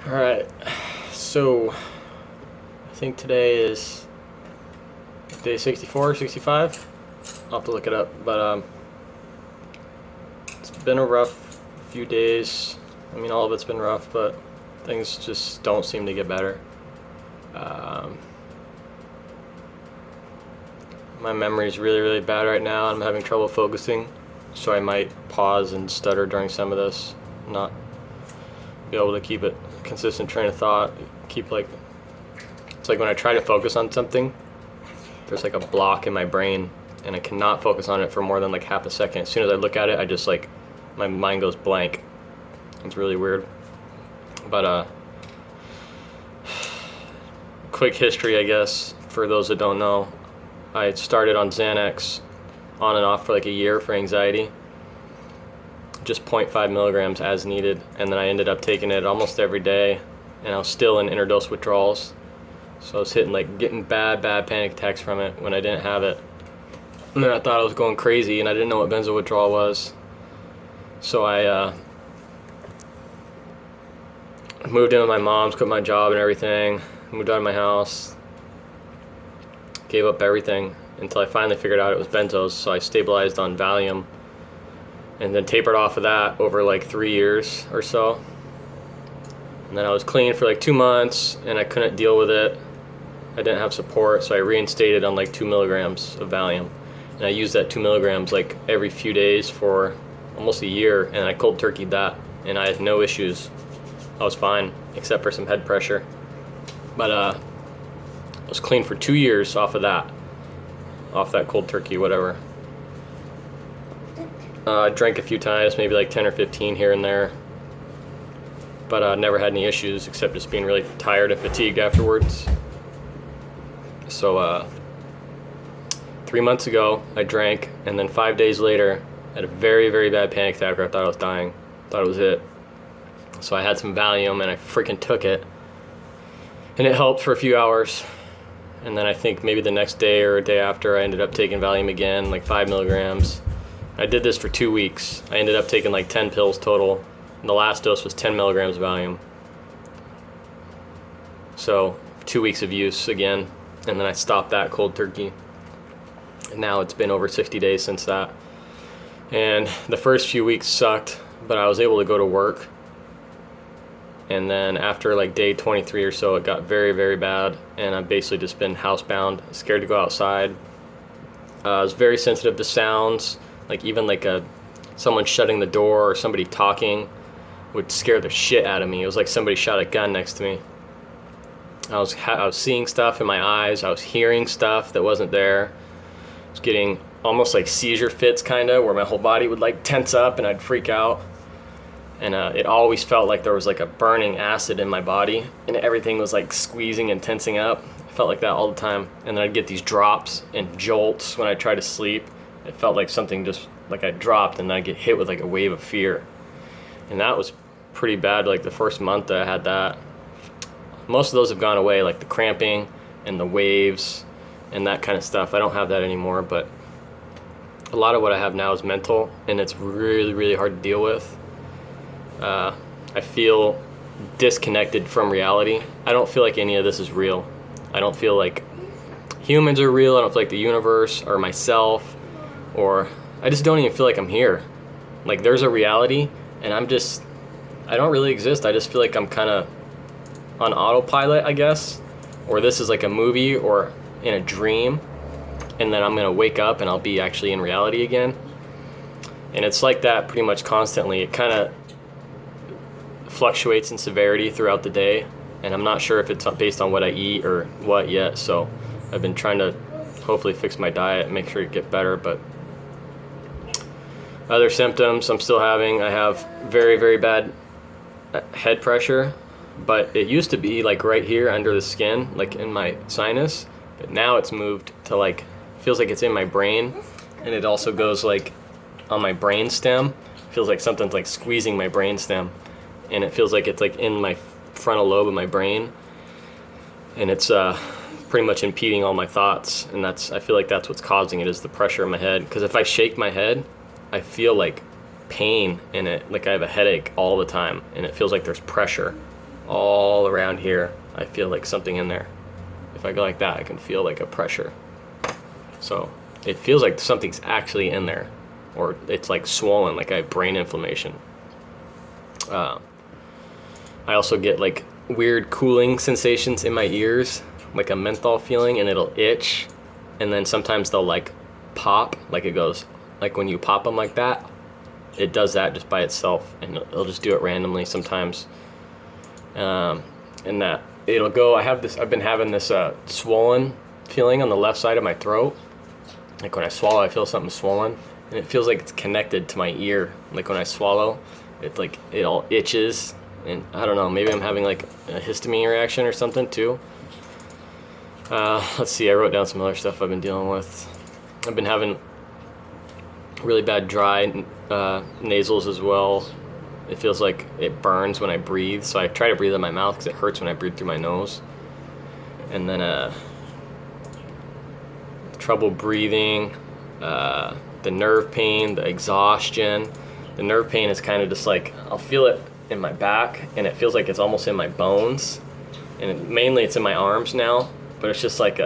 All right, so I think today is day 64, 65. I'll have to look it up, but it's been a rough few days. I mean, all of it's been rough, but things just don't seem to get better. Um, my memory is really, really bad right now. I'm having trouble focusing, so I might pause and stutter during some of this, not be able to keep it consistent train of thought. It's like when I try to focus on something, there's like a block in my brain, and I cannot focus on it for more than like half a second. As soon as I look at it, I just like my mind goes blank. It's really weird. But quick history, I guess, for those that don't know. I started on Xanax on and off for like a year for anxiety, just 0.5 milligrams as needed, and then I ended up taking it almost every day, and I was still in interdose withdrawals. So I was getting bad panic attacks from it when I didn't have it. And then I thought I was going crazy, and I didn't know what benzo withdrawal was. So I moved in with my mom's, quit my job and everything, moved out of my house, gave up everything until I finally figured out it was benzos. So I stabilized on Valium and then tapered off of that over like 3 years or so. And then I was clean for like 2 months, and I couldn't deal with it. I didn't have support, so I reinstated on like 2 milligrams of Valium. And I used that 2 milligrams like every few days for almost a year, and I cold turkeyed that, and I had no issues. I was fine, except for some head pressure. But I was clean for 2 years off that cold turkey, whatever. I drank a few times, maybe like 10 or 15 here and there, but never had any issues except just being really tired and fatigued afterwards. So 3 months ago, I drank, and then 5 days later, I had a very, very bad panic attack where I thought I was dying. Thought it was it. So I had some Valium, and I freaking took it, and it helped for a few hours. And then I think maybe the next day or a day after, I ended up taking Valium again, like 5 milligrams. I did this for 2 weeks. I ended up taking like 10 pills total, and the last dose was 10 milligrams of Valium. So 2 weeks of use again, and then I stopped that cold turkey. And now it's been over 60 days since that. And the first few weeks sucked, but I was able to go to work. And then after like day 23 or so, it got very, very bad, and I've basically just been housebound, scared to go outside. I was very sensitive to sounds, like even like someone shutting the door or somebody talking would scare the shit out of me. It was like somebody shot a gun next to me. I was seeing stuff in my eyes. I was hearing stuff that wasn't there. I was getting almost like seizure fits, kind of, where my whole body would like tense up and I'd freak out. And it always felt like there was like a burning acid in my body, and everything was like squeezing and tensing up. It felt like that all the time. And then I'd get these drops and jolts when I tried to sleep. It felt like something just like I dropped, and then I'd get hit with like a wave of fear. And that was pretty bad, like the first month that I had that. Most of those have gone away, like the cramping and the waves and that kind of stuff. I don't have that anymore, but a lot of what I have now is mental, and it's really, really hard to deal with. I feel disconnected from reality. I don't feel like any of this is real. I don't feel like humans are real. I don't feel like the universe or myself, or I just don't even feel like I'm here. Like there's a reality, and I don't really exist. I just feel like I'm kind of on autopilot, I guess, or this is like a movie or in a dream, and then I'm gonna wake up and I'll be actually in reality again. And it's like that pretty much constantly. It kind of fluctuates in severity throughout the day, and I'm not sure if it's based on what I eat or what yet. So I've been trying to hopefully fix my diet and make sure it get better. But other symptoms I'm still having, I have very, very bad head pressure, but it used to be like right here under the skin, like in my sinus, but now it's moved to like, feels like it's in my brain, and it also goes like on my brain stem. Feels like something's like squeezing my brain stem, and it feels like it's like in my frontal lobe of my brain, and it's pretty much impeding all my thoughts. And I feel like that's what's causing it, is the pressure in my head. Because if I shake my head, I feel like pain in it, like I have a headache all the time, and it feels like there's pressure all around here, I feel like something in there. If I go like that, I can feel like a pressure. So it feels like something's actually in there, or it's like swollen, like I have brain inflammation. I also get like weird cooling sensations in my ears, like a menthol feeling, and it'll itch, and then sometimes they'll like pop, like it goes, like when you pop them like that, it does that just by itself, and it'll just do it randomly sometimes. And that it'll go, I've been having this swollen feeling on the left side of my throat. Like when I swallow, I feel something swollen, and it feels like it's connected to my ear. Like when I swallow, it all itches, and I don't know, maybe I'm having like a histamine reaction or something too. Let's see, I wrote down some other stuff I've been dealing with. I've been having really bad dry nasals as well. It feels like it burns when I breathe, so I try to breathe in my mouth because it hurts when I breathe through my nose. And then trouble breathing, the nerve pain, the exhaustion. The nerve pain is kind of just like, I'll feel it in my back, and it feels like it's almost in my bones. And mainly it's in my arms now, but it's just like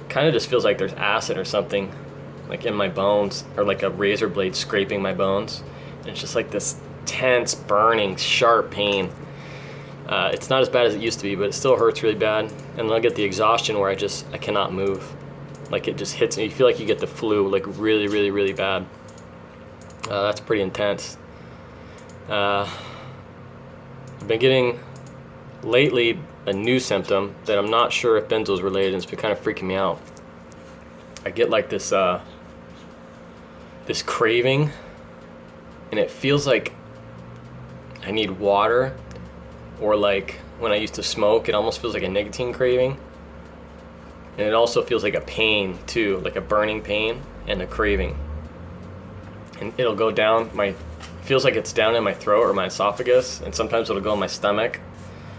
kind of just feels like there's acid or something like in my bones, or like a razor blade scraping my bones. And it's just like this tense, burning, sharp pain. It's not as bad as it used to be, but it still hurts really bad. And then I'll get the exhaustion where I cannot move. Like it just hits me. You feel like you get the flu, like really, really, really bad. That's pretty intense. I've been getting lately a new symptom that I'm not sure if Benzo's related, and it's been kind of freaking me out. I get like this this craving, and it feels like I need water, or like when I used to smoke, it almost feels like a nicotine craving. And it also feels like a pain too, like a burning pain and a craving. And it'll go down feels like it's down in my throat or my esophagus, and sometimes it'll go in my stomach.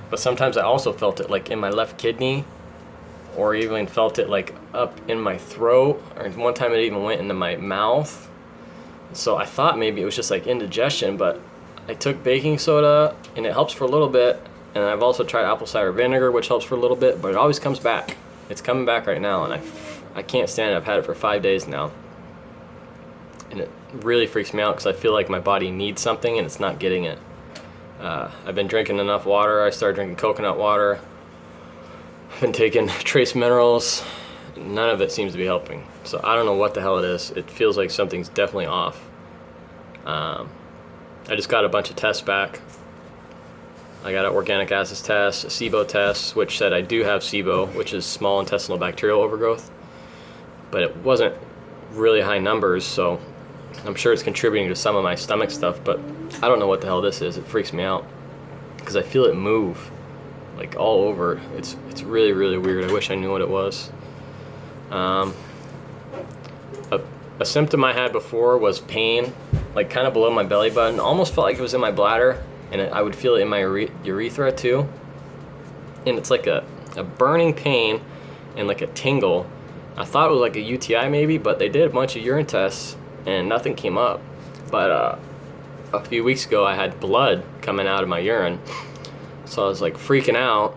But sometimes I also felt it like in my left kidney, or even felt it like up in my throat, or one time it even went into my mouth. So I thought maybe it was just like indigestion, but I took baking soda and it helps for a little bit, and I've also tried apple cider vinegar, which helps for a little bit, but it always comes back. It's coming back right now, and I can't stand it. I've had it for 5 days now, and it really freaks me out because I feel like my body needs something and it's not getting it. I've been drinking enough water. I started drinking coconut water. I've been taking trace minerals. None of it seems to be helping. So I don't know what the hell it is. It feels like something's definitely off. I just got a bunch of tests back. I got an organic acids test, a SIBO test, which said I do have SIBO, which is small intestinal bacterial overgrowth. But it wasn't really high numbers, so I'm sure it's contributing to some of my stomach stuff, but I don't know what the hell this is. It freaks me out because I feel it move like all over. It's really, really weird. I wish I knew what it was. A symptom I had before was pain, like kind of below my belly button. Almost felt like it was in my bladder, and I would feel it in my urethra too. And it's like a burning pain and like a tingle. I thought it was like a UTI maybe, but they did a bunch of urine tests and nothing came up. But a few weeks ago I had blood coming out of my urine, so I was like freaking out,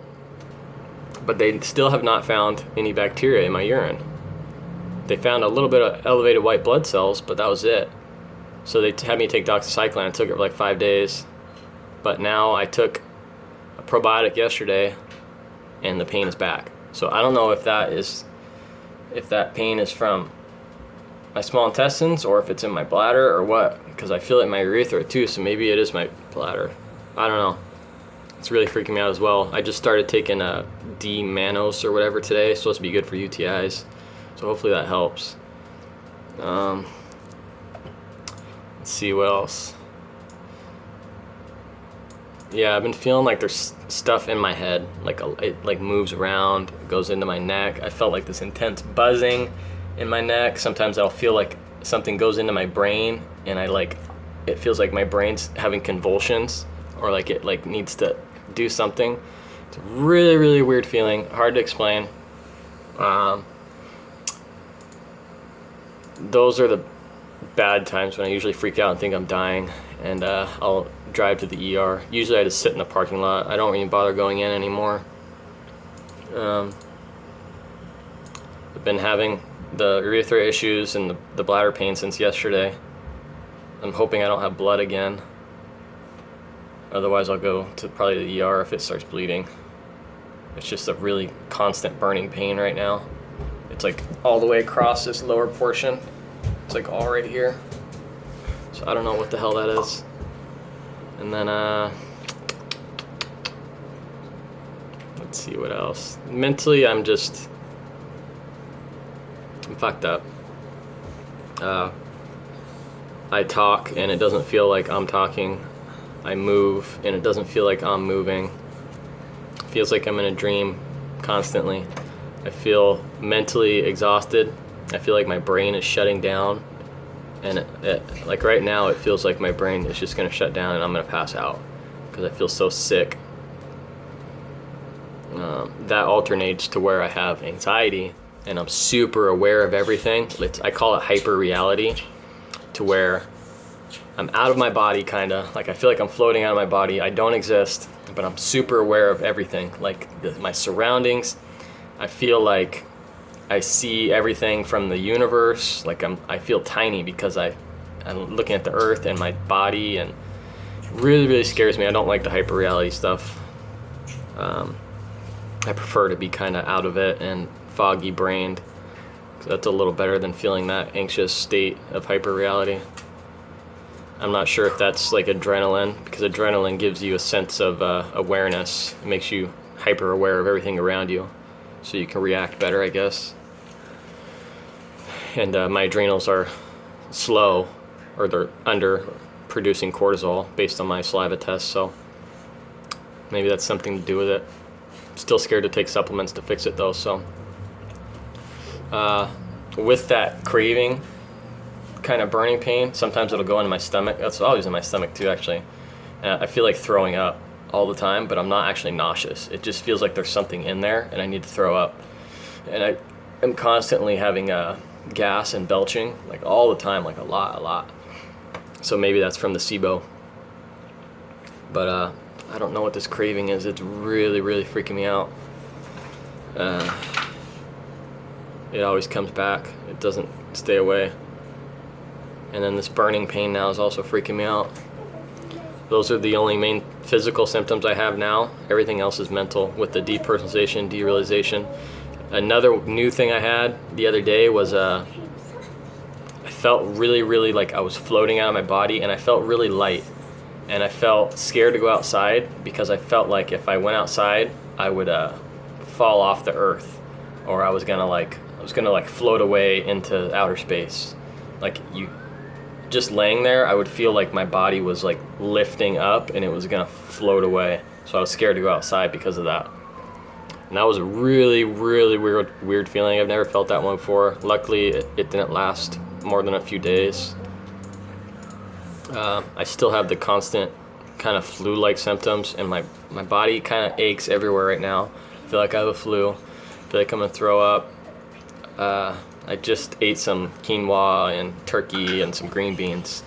but they still have not found any bacteria in my urine. They found a little bit of elevated white blood cells, but that was it. So they had me take doxycycline. I took it for like 5 days, but now I took a probiotic yesterday and the pain is back. So I don't know if that pain is from my small intestines or if it's in my bladder or what, because I feel it in my urethra too, so maybe it is my bladder. I don't know. It's really freaking me out as well. I just started taking a D-mannose or whatever today. It's supposed to be good for UTIs, so hopefully that helps. Let's see what else. Yeah, I've been feeling like there's stuff in my head, like it like moves around, goes into my neck. I felt like this intense buzzing in my neck. Sometimes I'll feel like something goes into my brain, and it feels like my brain's having convulsions, or like it like needs to do something. It's a really, really weird feeling, hard to explain. Those are the bad times when I usually freak out and think I'm dying. and I'll drive to the ER. Usually I just sit in the parking lot. I don't even bother going in anymore. I've been having the urethra issues and the bladder pain since yesterday. I'm hoping I don't have blood again. Otherwise I'll go to probably the ER if it starts bleeding. It's just a really constant burning pain right now. It's like all the way across this lower portion. It's like all right here. So I don't know what the hell that is. And then let's see what else. Mentally I'm fucked up. I talk and it doesn't feel like I'm talking. I move and it doesn't feel like I'm moving. It feels like I'm in a dream constantly. I feel mentally exhausted. I feel like my brain is shutting down. And like right now it feels like my brain is just gonna shut down and I'm gonna pass out because I feel so sick. That alternates to where I have anxiety and I'm super aware of everything. I call it hyper reality, to where I'm out of my body, kinda. Like I feel like I'm floating out of my body. I don't exist, but I'm super aware of everything. Like my surroundings. I feel like I see everything from the universe. Like I feel tiny because I'm looking at the earth and my body, and it really, really scares me. I don't like the hyper reality stuff. I prefer to be kind of out of it and foggy brained. That's a little better than feeling that anxious state of hyper reality. I'm not sure if that's like adrenaline, because adrenaline gives you a sense of awareness. It makes you hyper aware of everything around you, so you can react better, I guess. And my adrenals are slow, or they're under producing cortisol based on my saliva test, so maybe that's something to do with it. Still scared to take supplements to fix it though, so. With that craving, kind of burning pain, sometimes it'll go into my stomach. That's always in my stomach too, actually. I feel like throwing up all the time, but I'm not actually nauseous. It just feels like there's something in there and I need to throw up. And I am constantly having gas and belching, like all the time, like a lot. So maybe that's from the SIBO. But I don't know what this craving is. It's really, really freaking me out. It always comes back. It doesn't stay away. And then this burning pain now is also freaking me out. Those are the only main physical symptoms I have now. Everything else is mental, with the depersonalization, derealization. Another new thing I had the other day was I felt really, really like I was floating out of my body, and I felt really light. And I felt scared to go outside because I felt like if I went outside, I would fall off the earth, or I was gonna float away into outer space. Like just laying there, I would feel like my body was like lifting up and it was gonna float away. So I was scared to go outside because of that. And that was a really, really weird feeling. I've never felt that one before. Luckily, it didn't last more than a few days. I still have the constant kind of flu-like symptoms, and my body kind of aches everywhere right now. I feel like I have a flu. I feel like I'm gonna throw up. I just ate some quinoa and turkey and some green beans,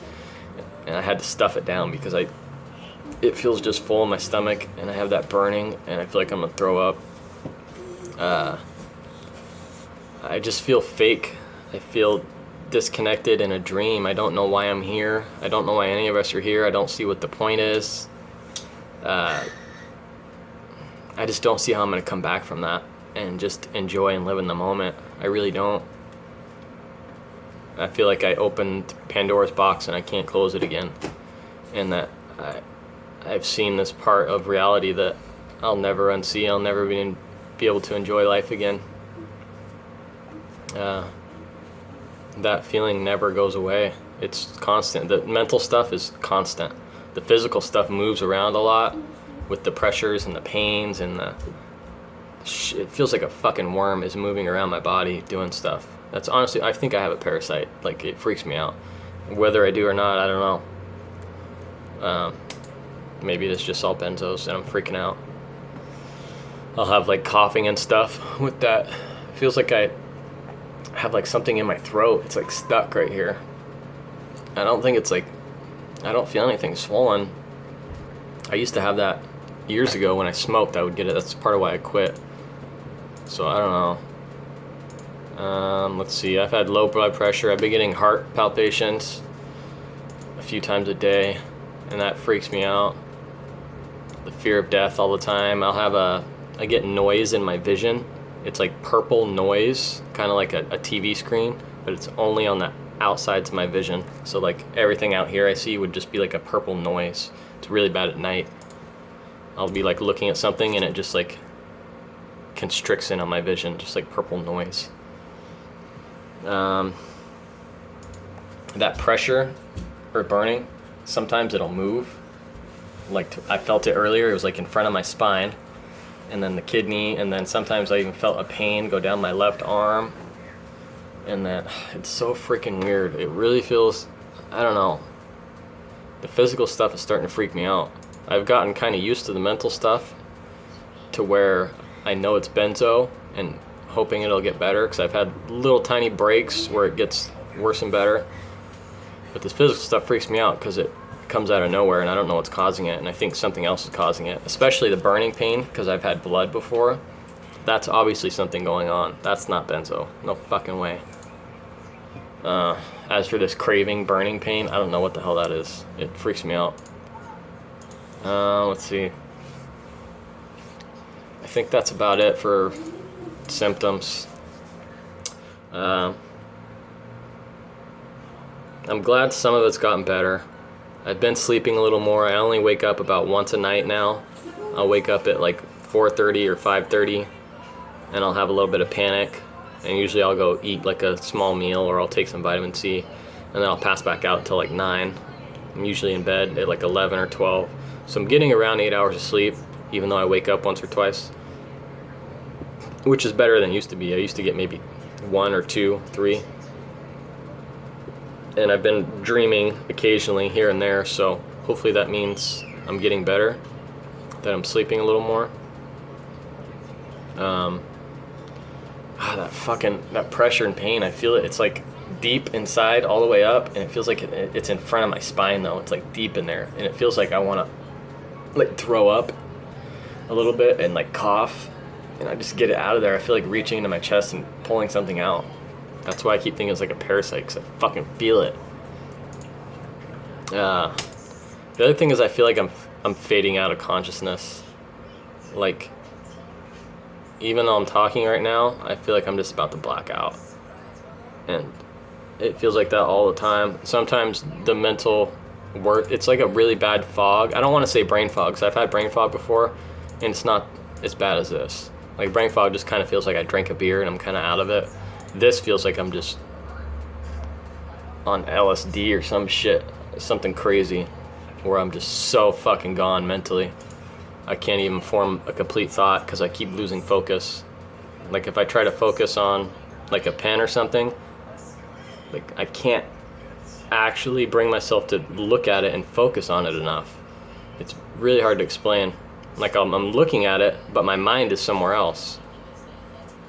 and I had to stuff it down because it feels just full in my stomach, and I have that burning, and I feel like I'm gonna throw up. I just feel fake. I feel disconnected in a dream. I don't know why I'm here. I don't know why any of us are here. I don't see what the point is. I just don't see how I'm gonna come back from that and just enjoy and live in the moment. I really don't. I feel like I opened Pandora's box and I can't close it again, and that I've seen this part of reality that I'll never unsee. I'll never be able to enjoy life again. That feeling never goes away. It's constant. The mental stuff is constant. The physical stuff moves around a lot with the pressures and the pains, and it feels like a fucking worm is moving around my body doing stuff. That's honestly, I think I have a parasite. Like, it freaks me out. Whether I do or not, I don't know. Maybe it's just all benzos and I'm freaking out. I'll have like coughing and stuff with that. It feels like I have like something in my throat. It's like stuck right here. I don't think it's like I don't feel anything swollen. I used to have that years ago when I smoked. I would get it. That's part of why I quit. So I don't know. Let's see. I've had low blood pressure. I've been getting heart palpitations a few times a day, and that freaks me out. The fear of death all the time. I get noise in my vision. It's like purple noise, kind of like a TV screen, but it's only on the outsides of my vision. So like everything out here I see would just be like a purple noise. It's really bad at night. I'll be like looking at something and it just like constricts in on my vision, just like purple noise. That pressure or burning, sometimes it'll move. Like I felt it earlier, it was like in front of my spine, and then the kidney, and then sometimes I even felt a pain go down my left arm, and then it's so freaking weird. It really feels, I don't know, the physical stuff is starting to freak me out. I've gotten kind of used to the mental stuff to where I know it's benzo and hoping it'll get better, because I've had little tiny breaks where it gets worse and better, but this physical stuff freaks me out because it comes out of nowhere and I don't know what's causing it, and I think something else is causing it, especially the burning pain, because I've had blood before. That's obviously something going on. That's not benzo. No fucking way. As for this craving, burning pain, I don't know what the hell that is. It freaks me out. Let's see. I think that's about it for symptoms. I'm glad some of it's gotten better. I've been sleeping a little more. I only wake up about once a night now. I'll wake up at like 4:30 or 5:30 and I'll have a little bit of panic, and usually I'll go eat like a small meal or I'll take some vitamin C, and then I'll pass back out until like 9. I'm usually in bed at like 11 or 12. So I'm getting around 8 hours of sleep, even though I wake up once or twice, which is better than it used to be. I used to get maybe 1 or 2, 3. And I've been dreaming occasionally here and there, so hopefully that means I'm getting better, that I'm sleeping a little more. That pressure and pain, I feel it. It's like deep inside all the way up, and it feels like it's in front of my spine though. It's like deep in there, and it feels like I want to like throw up a little bit and like cough, and I just get it out of there. I feel like reaching into my chest and pulling something out. That's why I keep thinking it's like a parasite, because I fucking feel it. The other thing is I feel like I'm fading out of consciousness. Like, even though I'm talking right now, I feel like I'm just about to black out. And it feels like that all the time. Sometimes the mental work, it's like a really bad fog. I don't want to say brain fog, because I've had brain fog before, and it's not as bad as this. Like, brain fog just kind of feels like I drank a beer and I'm kind of out of it. This feels like I'm just on LSD or some shit, something crazy, where I'm just so fucking gone mentally. I can't even form a complete thought because I keep losing focus. Like if I try to focus on like a pen or something, like I can't actually bring myself to look at it and focus on it enough. It's really hard to explain. Like I'm looking at it, but my mind is somewhere else.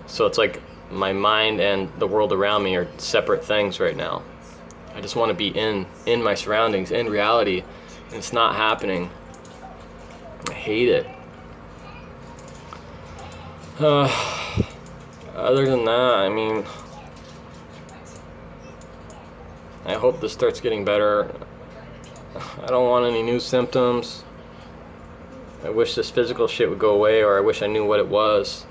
So it's like my mind and the world around me are separate things right now. I just want to be in my surroundings, in reality, and it's not happening. I hate it. Other than that, I mean, I hope this starts getting better. I don't want any new symptoms. I wish this physical shit would go away, or I wish I knew what it was,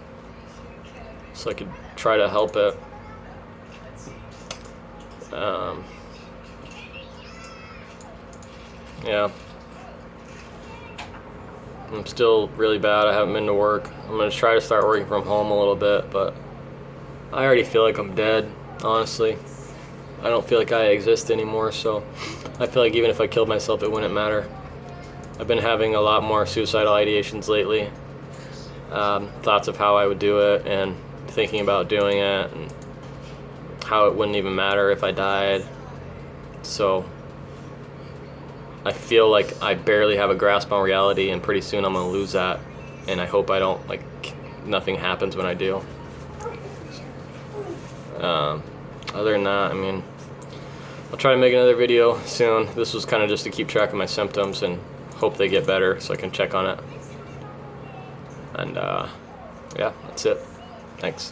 so I could try to help it. Yeah. I'm still really bad. I haven't been to work. I'm going to try to start working from home a little bit, but I already feel like I'm dead, honestly. I don't feel like I exist anymore, so I feel like even if I killed myself, it wouldn't matter. I've been having a lot more suicidal ideations lately. Thoughts of how I would do it and thinking about doing it and how it wouldn't even matter if I died. So I feel like I barely have a grasp on reality, and pretty soon I'm gonna lose that, and I hope I don't, like, nothing happens when I do. Other than that, I mean, I'll try to make another video soon. This was kind of just to keep track of my symptoms and hope they get better so I can check on it. And yeah, that's it. Thanks.